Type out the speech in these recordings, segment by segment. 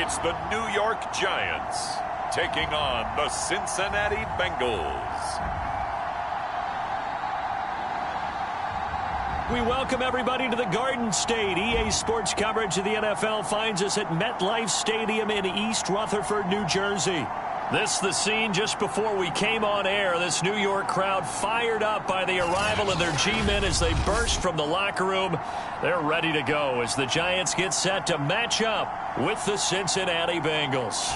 It's the New York Giants taking on the Cincinnati Bengals. We welcome everybody to the Garden State. EA Sports coverage of the NFL finds us at MetLife Stadium in East Rutherford, New Jersey. This the scene just before we came on air. This New York crowd fired up by the arrival of their G-men as they burst from the locker room. They're ready to go as the Giants get set to match up with the Cincinnati Bengals.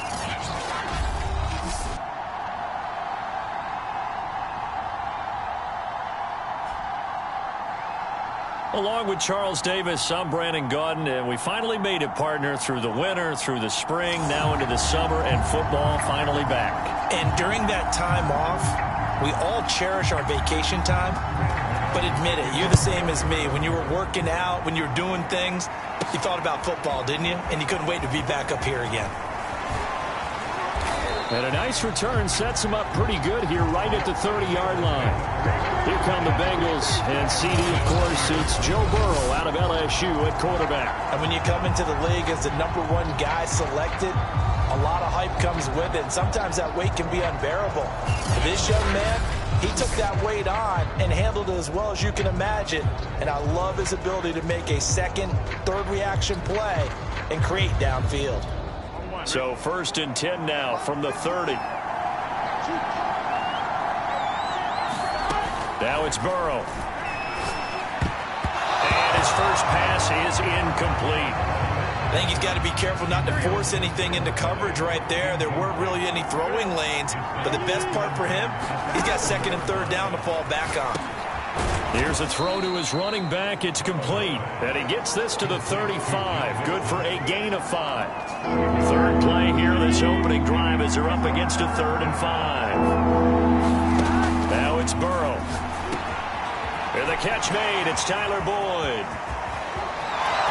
Along with Charles Davis, I'm Brandon Gaudin, and we finally made it, partner, through the winter, through the spring, now into the summer, and football finally back. And during that time off, we all cherish our vacation time, but admit it, you're the same as me. When you were working out, when you were doing things, you thought about football, didn't you? And you couldn't wait to be back up here again. And a nice return sets him up pretty good here right at the 30-yard line. Here come the Bengals, and CD, of course, it's Joe Burrow out of LSU at quarterback. And when you come into the league as the #1 guy selected, a lot of hype comes with it. And sometimes that weight can be unbearable. But this young man, he took that weight on and handled it as well as you can imagine. And I love his ability to make a second, third reaction play and create downfield. So 1st and 10 now from the 30. Now it's Burrow. And his first pass is incomplete. I think he's got to be careful not to force anything into coverage right there. There weren't really any throwing lanes, but the best part for him, he's got 2nd and 3rd down to fall back on. Here's a throw to his running back. It's complete. And he gets this to the 35. Good for a gain of 5. Third play here, this opening drive, as they're up against a 3rd and 5. Now it's Burrow. And the catch made. It's Tyler Boyd.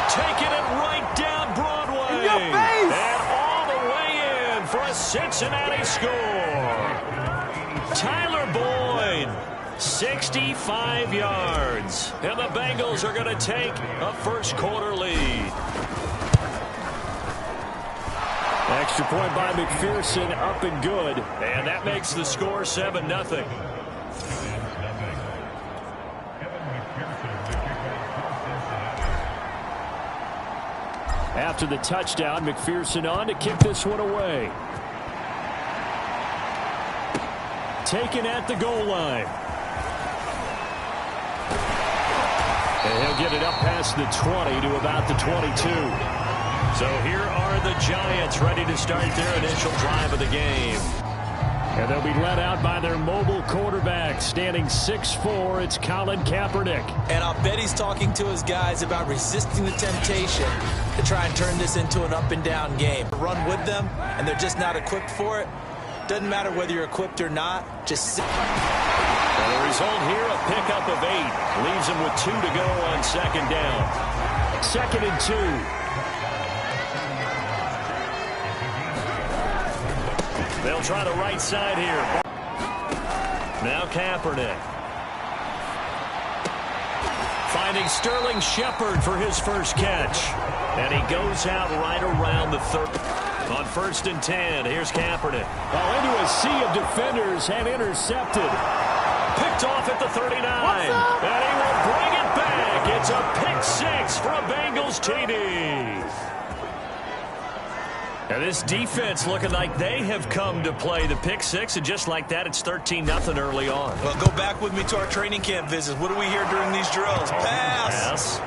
Taking it right down Broadway. In your face! And all the way in for a Cincinnati score. Tyler Boyd. 65 yards. And the Bengals are going to take a first-quarter lead. Extra point by McPherson, up and good. And that makes the score 7-0. After the touchdown, McPherson on to kick this one away. Taken at the goal line. And he'll get it up past the 20 to about the 22. So here are the Giants ready to start their initial drive of the game. And they'll be led out by their mobile quarterback, standing 6'4". It's Colin Kaepernick. And I'll bet he's talking to his guys about resisting the temptation to try and turn this into an up-and-down game. Run with them, and they're just not equipped for it. Doesn't matter whether you're equipped or not. Just sit. And the result here, a pickup of 8. Leaves him with 2 to go on 2nd down. 2nd and 2. They'll try the right side here. Now Kaepernick. Finding Sterling Shepard for his first catch. And he goes out right around the 3rd. On 1st and 10, here's Kaepernick. Oh, into a sea of defenders and intercepted. Picked off at the 39. And he will bring it back. It's a pick-6 for a Bengals TD. And this defense looking like they have come to play the pick-6, and just like that, it's 13-0 early on. Well, go back with me to our training camp visits. What do we hear during these drills? Pass.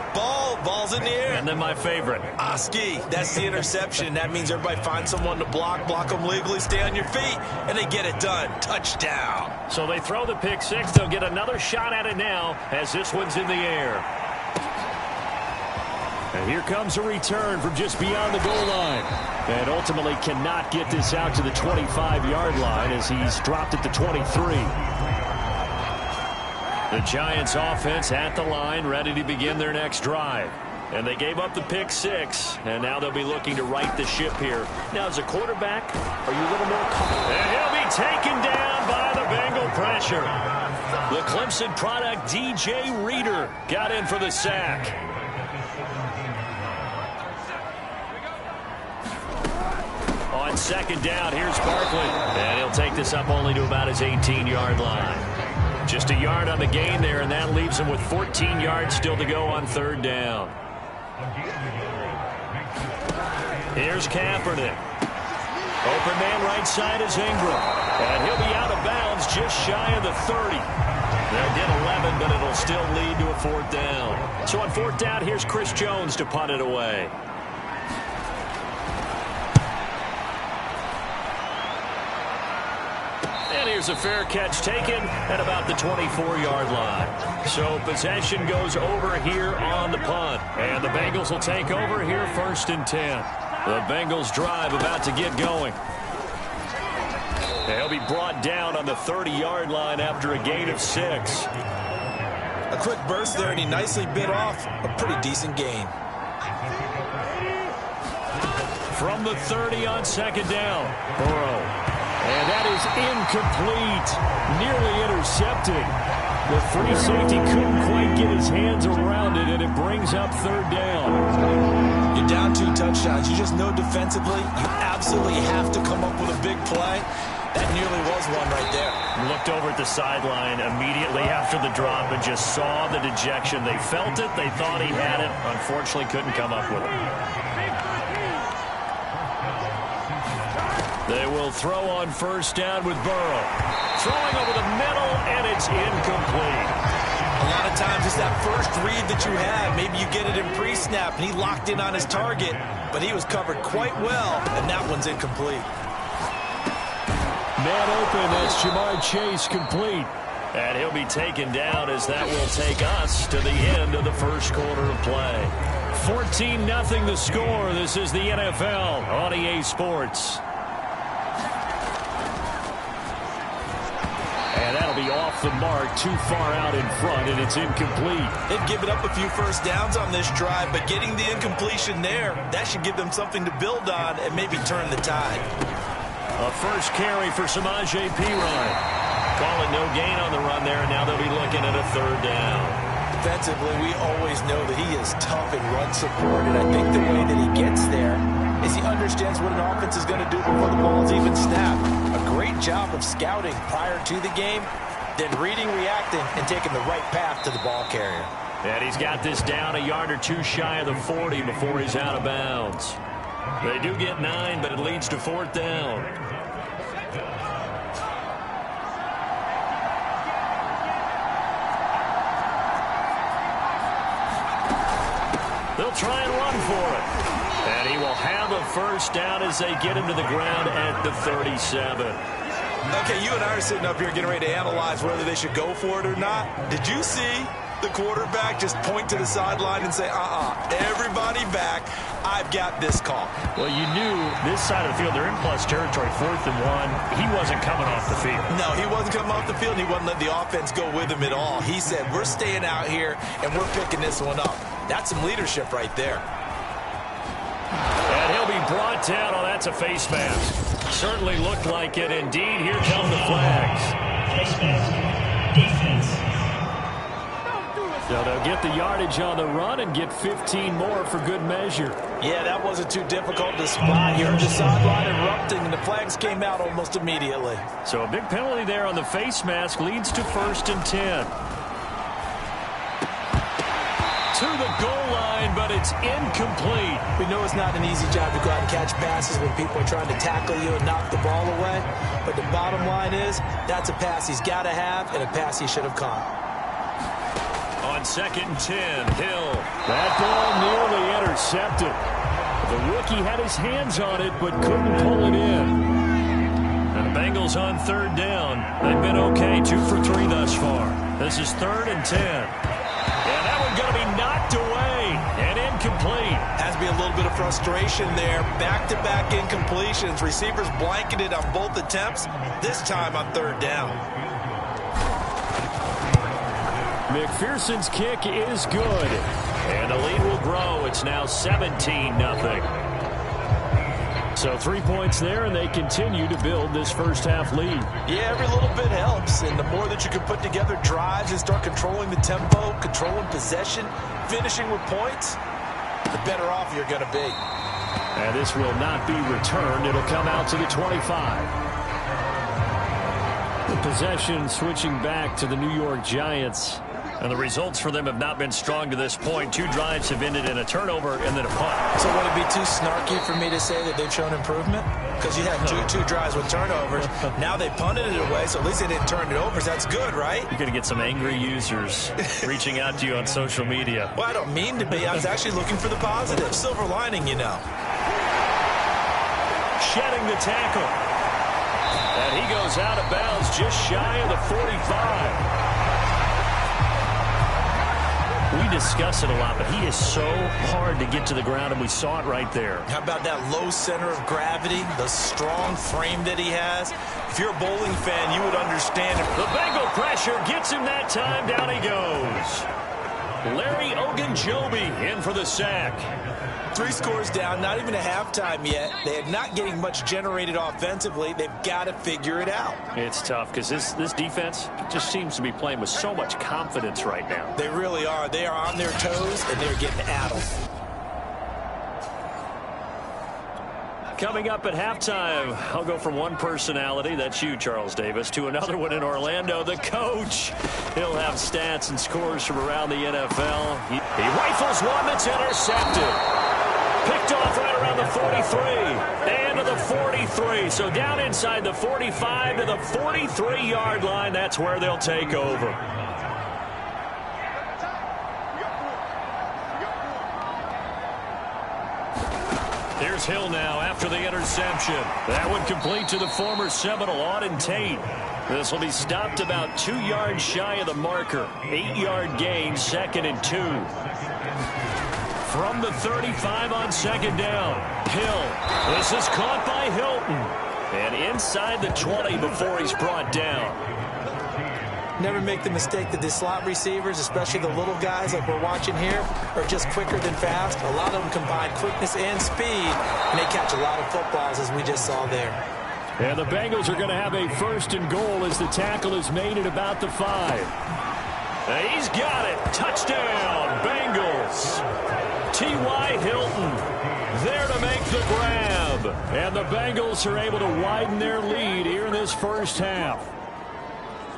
Ball's in the air. And then my favorite. Ski. That's the interception. That means everybody finds someone to block them legally, stay on your feet, and they get it done. Touchdown. So they throw the pick-6. They'll get another shot at it now as this one's in the air. And here comes a return from just beyond the goal line. And ultimately cannot get this out to the 25-yard line as he's dropped at the 23. The Giants offense at the line, ready to begin their next drive. And they gave up the pick-6, and now they'll be looking to right the ship here. Now, as a quarterback, are you a little more confident? And he'll be taken down by the Bengal pressure. The Clemson product, DJ Reader, got in for the sack. On second down, here's Barkley. And he'll take this up only to about his 18-yard line. Just a yard on the gain there, and that leaves him with 14 yards still to go on third down. Here's Kaepernick. Open man right side is Ingram. And he'll be out of bounds just shy of the 30. They'll get 11, but it'll still lead to a fourth down. So on fourth down, here's Chris Jones to punt it away. And here's a fair catch taken at about the 24-yard line. So possession goes over here on the punt. And the Bengals will take over here 1st and 10. The Bengals drive about to get going. They'll be brought down on the 30-yard line after a gain of 6. A quick burst there, and he nicely bit off a pretty decent gain. From the 30 on second down, Burrow. And that is incomplete. Nearly intercepted. The free safety couldn't quite get his hands around it, and it brings up third down. You're down 2 touchdowns. You just know defensively you absolutely have to come up with a big play. That nearly was one right there. Looked over at the sideline immediately after the drop and just saw the dejection. They felt it. They thought he had it. Unfortunately, couldn't come up with it. They will throw on first down with Burrow. Throwing over the middle, and it's incomplete. A lot of times it's that first read that you have. Maybe you get it in pre-snap, and he locked in on his target, but he was covered quite well, and that one's incomplete. Man open, that's Jamar Chase complete. And he'll be taken down as that will take us to the end of the first quarter of play. 14-0 the score. This is the NFL on EA Sports. And that'll be off the mark, too far out in front, and it's incomplete. They've given up a few first downs on this drive, but getting the incompletion there, that should give them something to build on and maybe turn the tide. A first carry for Samaje Perine. Calling no gain on the run there, and now they'll be looking at a third down. Defensively, we always know that he is tough in run support, and I think the way that he gets there is he understands what an offense is going to do before the ball is even snapped. A great job of scouting prior to the game, then reading, reacting, and taking the right path to the ball carrier. And he's got this down a yard or two shy of the 40 before he's out of bounds. They do get 9, but it leads to fourth down. They'll try and run for it. And he will have a first down as they get him to the ground at the 37. Okay, you and I are sitting up here getting ready to analyze whether they should go for it or not. Did you see the quarterback just point to the sideline and say, everybody back, I've got this call? Well, you knew this side of the field, they're in plus territory, 4th and 1. He wasn't coming off the field. No, he wasn't coming off the field, and he wasn't letting the offense go with him at all. He said, we're staying out here, and we're picking this one up. That's some leadership right there. And he'll be brought down. Oh, that's a face mask. Certainly looked like it. Indeed, here come the flags. Face mask. Defense. So they'll get the yardage on the run and get 15 more for good measure. Yeah, that wasn't too difficult to spot. You heard the sideline erupting, and the flags came out almost immediately. So a big penalty there on the face mask leads to 1st and 10. To the goal line, but it's incomplete. We know it's not an easy job to go out and catch passes when people are trying to tackle you and knock the ball away. But the bottom line is, that's a pass he's got to have and a pass he should have caught. On 2nd and 10, Hill. That ball nearly intercepted. The rookie had his hands on it, but couldn't pull it in. And the Bengals on third down. They've been okay, 2 for 3 thus far. This is 3rd and 10. And that one going to be knocked away and incomplete. Has to be a little bit of frustration there. Back-to-back incompletions. Receivers blanketed on both attempts, this time on third down. McPherson's kick is good. And the lead will grow. It's now 17-0. So 3 points there, and they continue to build this first half lead. Yeah, every little bit helps. And the more that you can put together drives and start controlling the tempo, controlling possession, finishing with points, the better off you're going to be. And this will not be returned. It'll come out to the 25. The possession switching back to the New York Giants. And the results for them have not been strong to this point. 2 drives have ended in a turnover and then a punt. So would it be too snarky for me to say that they've shown improvement? Because you had two drives with turnovers. Now they punted it away, so at least they didn't turn it over. So that's good, right? You're going to get some angry users reaching out to you on social media. Well, I don't mean to be. I was actually looking for the positive. Silver lining, you know. Shedding the tackle. And he goes out of bounds just shy of the 45. We discuss it a lot, but he is so hard to get to the ground, and we saw it right there. How about that low center of gravity, the strong frame that he has? If you're a bowling fan, you would understand it. The Bengal pressure gets him that time. Down he goes. Larry Ogunjobi in for the sack. 3 scores down, not even a halftime yet. They are not getting much generated offensively. They've got to figure it out. It's tough because this defense just seems to be playing with so much confidence right now. They really are. They are on their toes, and they're getting addled. Coming up at halftime, I'll go from one personality, that's you, Charles Davis, to another one in Orlando, the coach. He'll have stats and scores from around the NFL. He rifles one that's intercepted. Picked off right around the 43 and to the 43. So down inside the 45 to the 43-yard line. That's where they'll take over. Here's Hill now after the interception. That would complete to the former Seminole, Auden Tate. This will be stopped about 2 yards shy of the marker. 8-yard gain, 2nd and 2. From the 35 on 2nd down. Hill. This is caught by Hilton. And inside the 20 before he's brought down. Never make the mistake that the slot receivers, especially the little guys like we're watching here, are just quicker than fast. A lot of them combine quickness and speed, and they catch a lot of footballs, as we just saw there. And the Bengals are going to have a 1st and goal as the tackle is made at about the 5. He's got it. Touchdown, Bengals. T.Y. Hilton there to make the grab. And the Bengals are able to widen their lead here in this first half.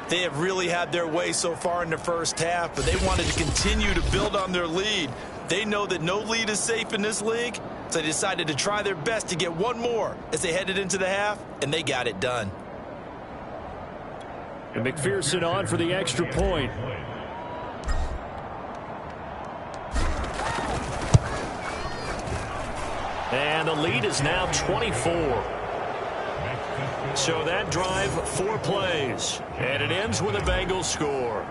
They have really had their way so far in the first half, but they wanted to continue to build on their lead. They know that no lead is safe in this league, so they decided to try their best to get one more as they headed into the half, and they got it done. And McPherson on for the extra point. And the lead is now 24. So that drive, 4 plays. And it ends with a Bengals score.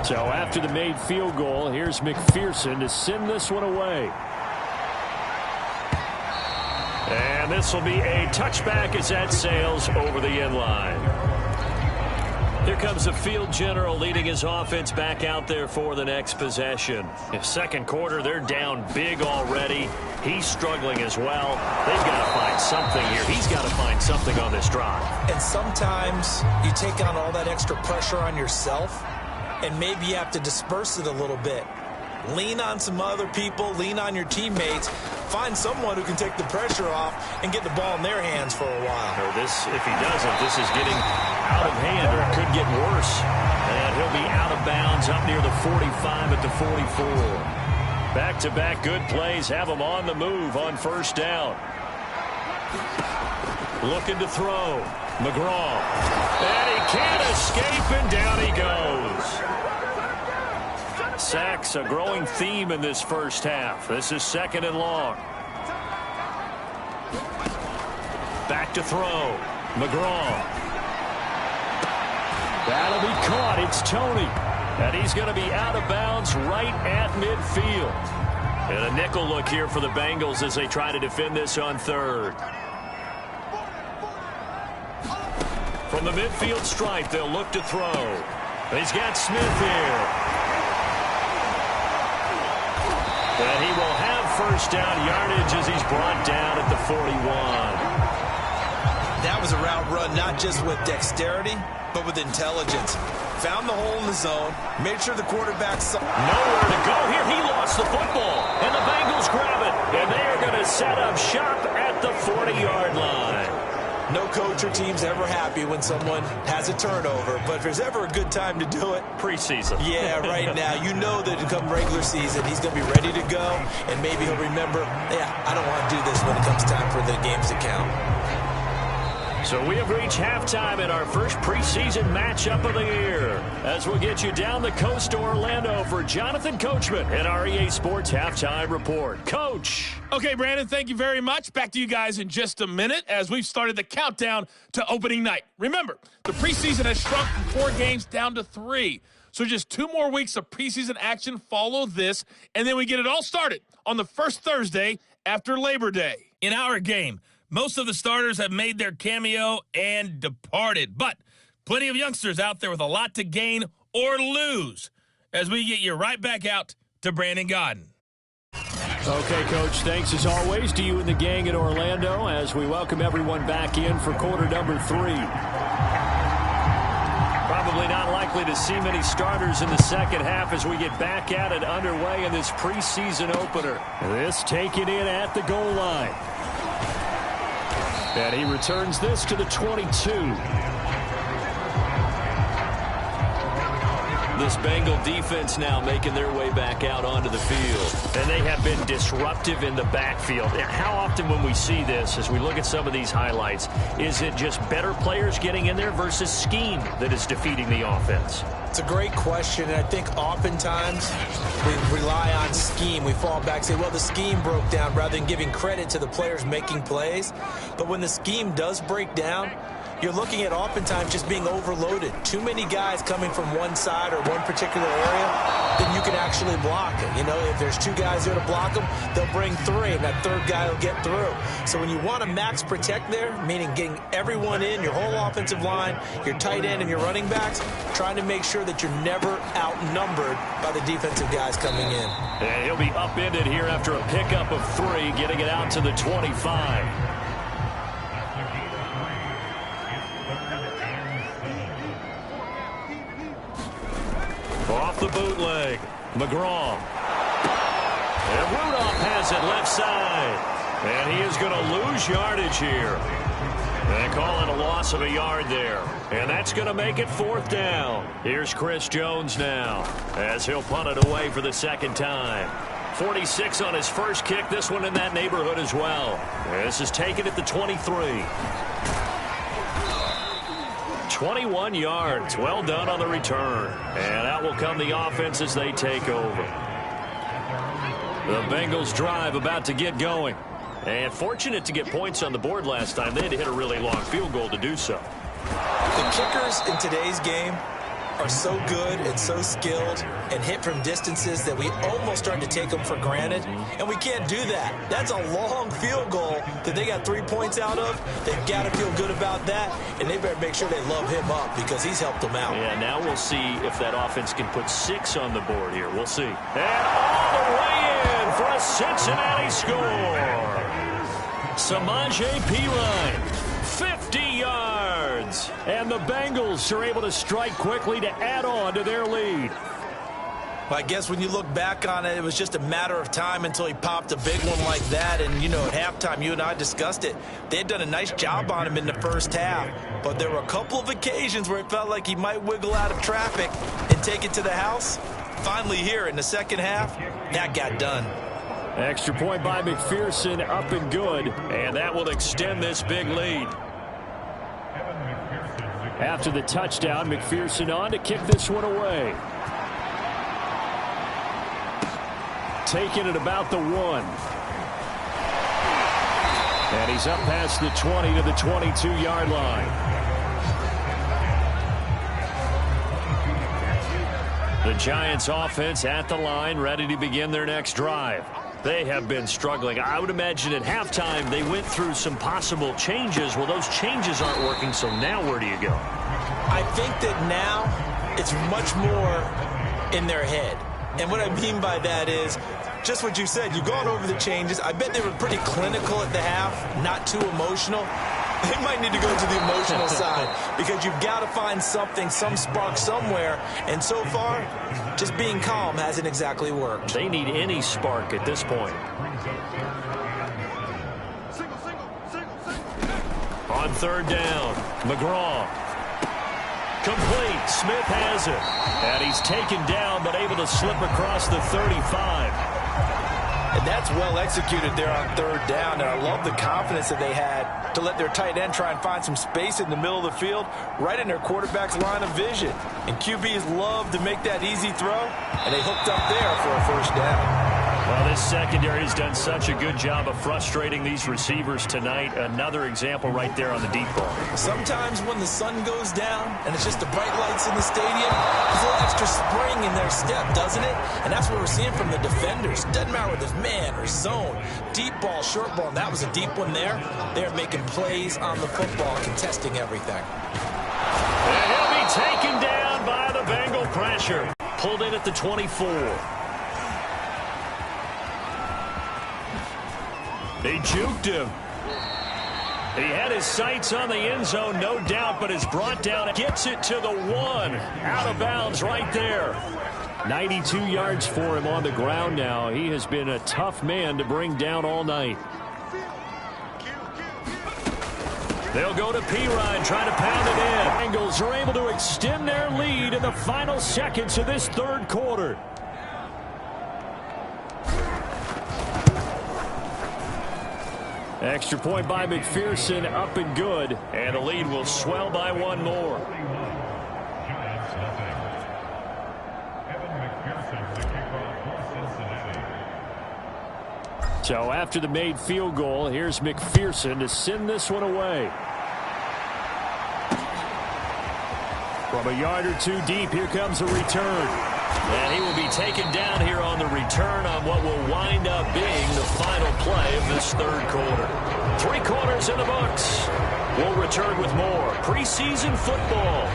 So after the made field goal, here's McPherson to send this one away. And this will be a touchback as that sails over the end line. Here comes the field general leading his offense back out there for the next possession. In 2nd quarter, they're down big already. He's struggling as well. They've got to find something here. He's got to find something on this drive. And sometimes you take on all that extra pressure on yourself, and maybe you have to disperse it a little bit. Lean on some other people. Lean on your teammates. Find someone who can take the pressure off and get the ball in their hands for a while. Or this, if he doesn't, this is getting out of hand, or it could get worse. And he'll be out of bounds up near the 45 at the 44. Back-to-back good plays have him on the move on 1st down. Looking to throw. McGraw. And he can't escape, and down he goes. Sacks a growing theme in this first half. This is 2nd and long. Back to throw. McGraw. That'll be caught. It's Tony. And he's going to be out of bounds right at midfield. And a nickel look here for the Bengals as they try to defend this on 3rd. From the midfield stripe, they'll look to throw. He's got Smith here. And he will have 1st down yardage as he's brought down at the 41. That was a route run not just with dexterity, but with intelligence. Found the hole in the zone, made sure the quarterback saw. Nowhere to go here. He lost the football, and the Bengals grab it. And they are going to set up shop at the 40-yard line. No coach or team's ever happy when someone has a turnover, but if there's ever a good time to do it, preseason. Yeah, right now. You know that come regular season, he's going to be ready to go, and maybe he'll remember, yeah, I don't want to do this when it comes time for the games to count. So we have reached halftime in our first preseason matchup of the year. As we'll get you down the coast to Orlando for Jonathan Coachman at our EA Sports Halftime Report. Coach. Okay, Brandon, thank you very much. Back to you guys in just a minute as we've started the countdown to opening night. Remember, the preseason has shrunk from 4 games down to 3. So just 2 more weeks of preseason action follow this, and then we get it all started on the first Thursday after Labor Day. In our game, most of the starters have made their cameo and departed, but plenty of youngsters out there with a lot to gain or lose as we get you right back out to Brandon Godden. Okay, Coach, thanks as always to you and the gang in Orlando as we welcome everyone back in for quarter number 3. Probably not likely to see many starters in the second half as we get back at it underway in this preseason opener. This taken in at the goal line. And he returns this to the 22. This Bengal defense now making their way back out onto the field. And they have been disruptive in the backfield. How often when we see this, as we look at some of these highlights, is it just better players getting in there versus scheme that is defeating the offense? It's a great question, and I think oftentimes we rely on scheme. We fall back and say, well, the scheme broke down rather than giving credit to the players making plays. But when the scheme does break down, you're looking at oftentimes just being overloaded. Too many guys coming from one side or one particular area, then you can actually block it. You know, if there's 2 guys there to block them, they'll bring 3, and that 3rd guy will get through. So when you want to max protect there, meaning getting everyone in, your whole offensive line, your tight end, and your running backs, trying to make sure that you're never outnumbered by the defensive guys coming in. And he'll be upended here after a pickup of 3, getting it out to the 25. Off the bootleg, McGraw. And Rudolph has it left side. And he is going to lose yardage here. They call it a loss of a yard there. And that's going to make it 4th down. Here's Chris Jones now as he'll punt it away for the second time. 46 on his first kick. This one in that neighborhood as well. This is taken at the 23. 21 yards. Well done on the return. And out will come the offense as they take over. The Bengals drive about to get going. And fortunate to get points on the board last time. They had to hit a really long field goal to do so. The kickers in today's game are so good and so skilled and hit from distances that we almost start to take them for granted, and we can't do that. That's a long field goal that they got 3 points out of. They've got to feel good about that, and they better make sure they love him up because he's helped them out. Yeah, now we'll see if that offense can put 6 on the board here. We'll see. And all the way in for a Cincinnati score. Samaje Perine, 50 yards. And the Bengals are able to strike quickly to add on to their lead. Well, I guess when you look back on it, it was just a matter of time until he popped a big one like that. And, you know, at halftime, you and I discussed it. They had done a nice job on him in the first half. But there were a couple of occasions where it felt like he might wiggle out of traffic and take it to the house. Finally here in the second half, that got done. Extra point by McPherson, up and good. And that will extend this big lead. After the touchdown, McPherson on to kick this one away. Taking it about the 1. And he's up past the 20 to the 22-yard line. The Giants offense at the line, ready to begin their next drive. They have been struggling. I would imagine at halftime they went through some possible changes. Well, those changes aren't working, so now where do you go? I think that now it's much more in their head. And what I mean by that is just what you said. You've gone over the changes. I bet they were pretty clinical at the half, not too emotional. They might need to go to the emotional side because you've got to find something, some spark somewhere. And so far, just being calm hasn't exactly worked. They need any spark at this point. On third down, McGraw. Complete. Smith has it. And he's taken down but able to slip across the 35. And that's well executed there on third down. And I love the confidence that they had to let their tight end try and find some space in the middle of the field, right in their quarterback's line of vision. And QBs love to make that easy throw, and they hooked up there for a first down. Well, this secondary has done such a good job of frustrating these receivers tonight. Another example right there on the deep ball. Sometimes when the sun goes down and it's just the bright lights in the stadium, there's a little extra spring in their step, doesn't it? And that's what we're seeing from the defenders. Doesn't matter whether it's man or zone, deep ball, short ball, and that was a deep one there. They're making plays on the football, contesting everything. And he'll be taken down by the Bengal pressure. Pulled in at the 24. They juked him. He had his sights on the end zone, no doubt, but is brought down. Gets it to the 1. Out of bounds right there. 92 yards for him on the ground now. He has been a tough man to bring down all night. They'll go to Pirine, trying to pound it in. Bengals are able to extend their lead in the final seconds of this third quarter. Extra point by McPherson, up and good. And the lead will swell by one more. So after the made field goal, here's McPherson to send this one away. From a yard or two deep, here comes a return. And he will be taken down here on the return on what will wind up being the final play of this third quarter. 3 quarters in the books. We'll return with more preseason football.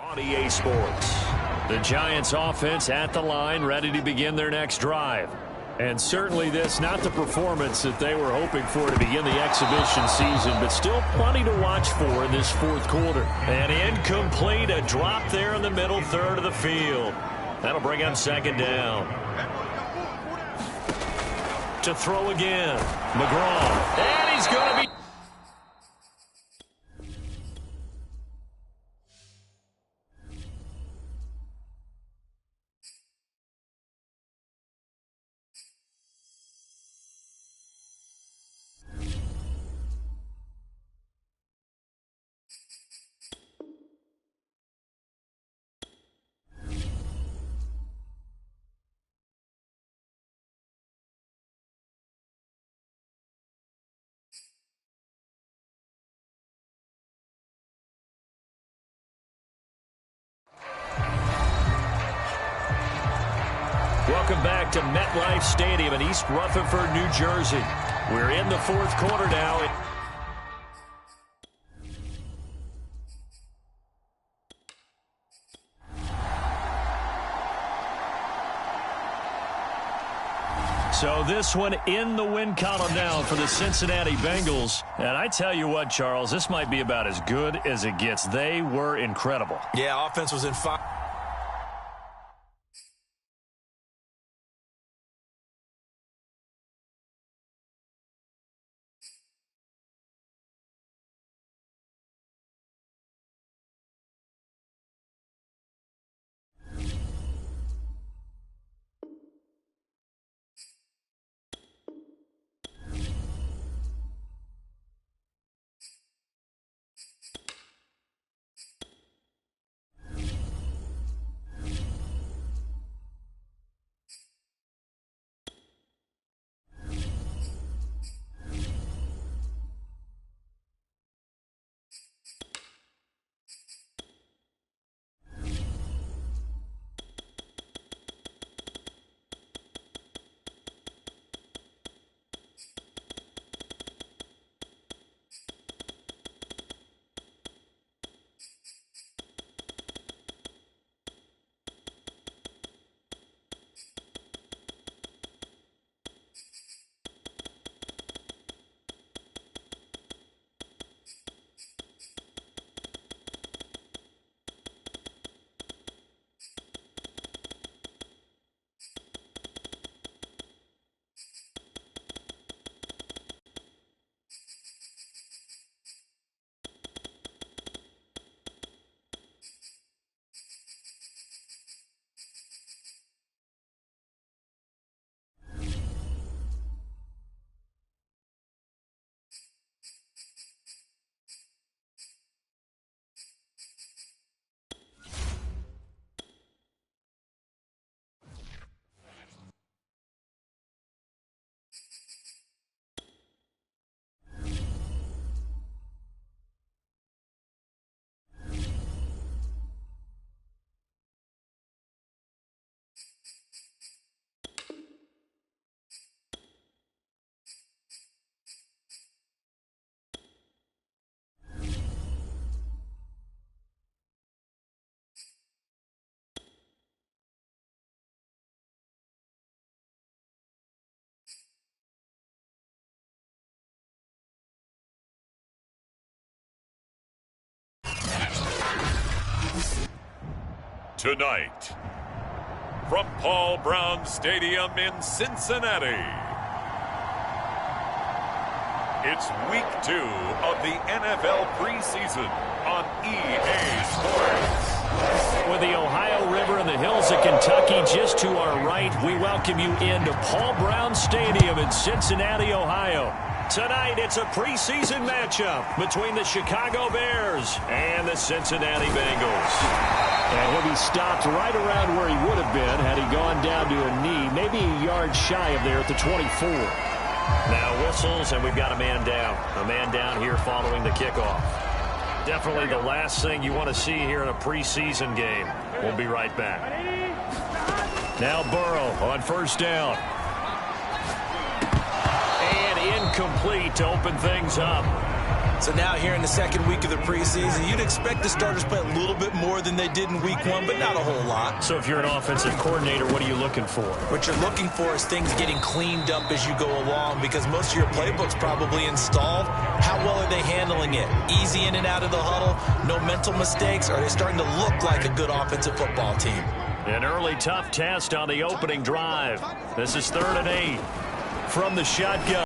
On EA Sports, the Giants offense at the line, ready to begin their next drive. And certainly this, not the performance that they were hoping for to begin the exhibition season, but still plenty to watch for in this fourth quarter. And incomplete, a drop there in the middle third of the field. That'll bring up second down. To throw again, McGraw. And he's going to be... Welcome back to MetLife Stadium in East Rutherford, New Jersey. We're in the fourth quarter now. So this one in the win column now for the Cincinnati Bengals. And I tell you what, Charles, this might be about as good as it gets. They were incredible. Yeah, offense was in fire. Tonight, from Paul Brown Stadium in Cincinnati, it's week 2 of the NFL preseason on EA Sports. With the Ohio River and the hills of Kentucky just to our right, we welcome you into Paul Brown Stadium in Cincinnati, Ohio. Tonight, it's a preseason matchup between the Chicago Bears and the Cincinnati Bengals. And he'll be stopped right around where he would have been had he gone down to a knee, maybe a yard shy of there at the 24. Now whistles, and we've got a man down. A man down here following the kickoff. Definitely the last thing you want to see here in a preseason game. We'll be right back. Now Burrow on first down. Incomplete to open things up. So now here in the second week of the preseason, you'd expect the starters to play a little bit more than they did in week 1, but not a whole lot. So if you're an offensive coordinator, what are you looking for? What you're looking for is things getting cleaned up as you go along, because most of your playbook's probably installed. How well are they handling it? Easy in and out of the huddle, no mental mistakes, or are they starting to look like a good offensive football team? An early tough test on the opening drive. This is 3rd and 8 from the shotgun.